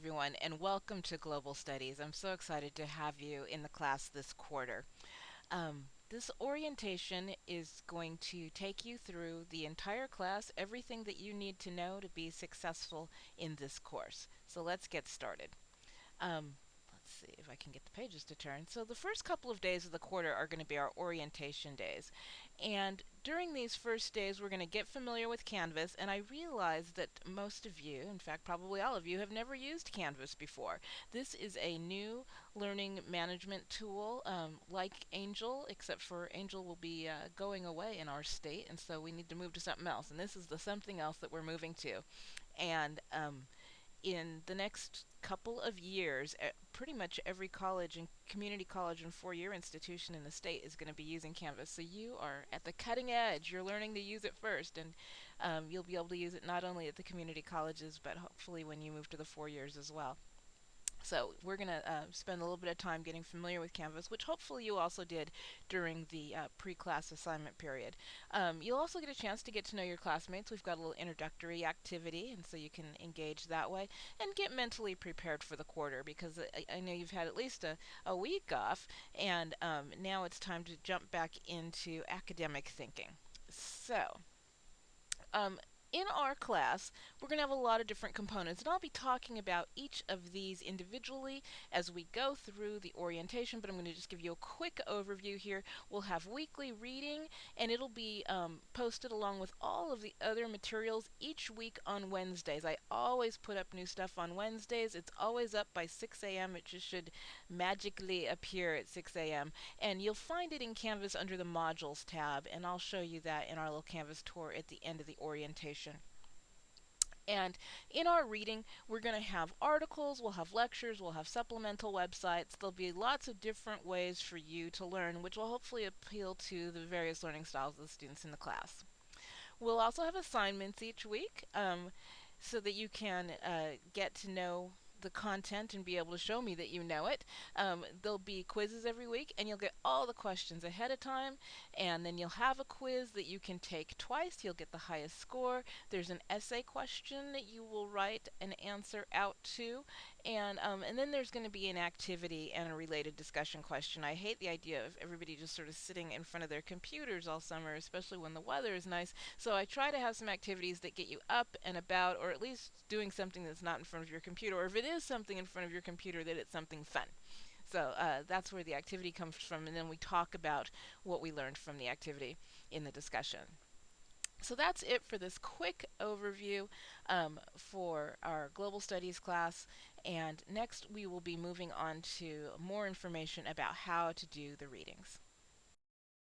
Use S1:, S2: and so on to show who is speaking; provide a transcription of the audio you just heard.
S1: everyone, and welcome to Global Studies. I'm so excited to have you in the class this quarter. This orientation is going to take you through the entire class, everything that you need to know to be successful in this course. So let's get started. Um, let's see if I can get the pages to turn. So the first couple of days of the quarter are going to be our orientation days. And during these first days, we're going to get familiar with Canvas. And I realize that most of you, in fact, probably all of you, have never used Canvas before. This is a new learning management tool like Angel, except for Angel will be going away in our state. And so we need to move to something else. And this is the something else that we're moving to. And in the next couple of years, pretty much every college and community college and four-year institution in the state is going to be using Canvas. So you are at the cutting edge. You're learning to use it first, and you'll be able to use it not only at the community colleges, but hopefully when you move to the 4 years as well. So we're going to spend a little bit of time getting familiar with Canvas, which hopefully you also did during the pre-class assignment period. You'll also get a chance to get to know your classmates. We've got a little introductory activity, and so you can engage that way and get mentally prepared for the quarter, because I know you've had at least a week off, and now it's time to jump back into academic thinking. So, um, in our class, we're going to have a lot of different components, and I'll be talking about each of these individually as we go through the orientation, but I'm going to just give you a quick overview here. We'll have weekly reading, and it'll be posted along with all of the other materials each week on Wednesdays. I always put up new stuff on Wednesdays. It's always up by 6 a.m. It just should magically appear at 6 a.m. And you'll find it in Canvas under the Modules tab, and I'll show you that in our little Canvas tour at the end of the orientation. And in our reading, we're going to have articles, we'll have lectures, we'll have supplemental websites. There'll be lots of different ways for you to learn, which will hopefully appeal to the various learning styles of the students in the class. We'll also have assignments each week so that you can get to know the content and be able to show me that you know it. There'll be quizzes every week, and you'll get all the questions ahead of time, and then you'll have a quiz that you can take twice. You'll get the highest score. There's an essay question that you will write an answer out to, and then there's going to be an activity and a related discussion question. I hate the idea of everybody just sort of sitting in front of their computers all summer, especially when the weather is nice. So I try to have some activities that get you up and about, or at least doing something that's not in front of your computer, or if it is something in front of your computer, that it's something fun. So that's where the activity comes from, and then we talk about what we learned from the activity in the discussion. So that's it for this quick overview for our Global Studies class, and next we will be moving on to more information about how to do the readings.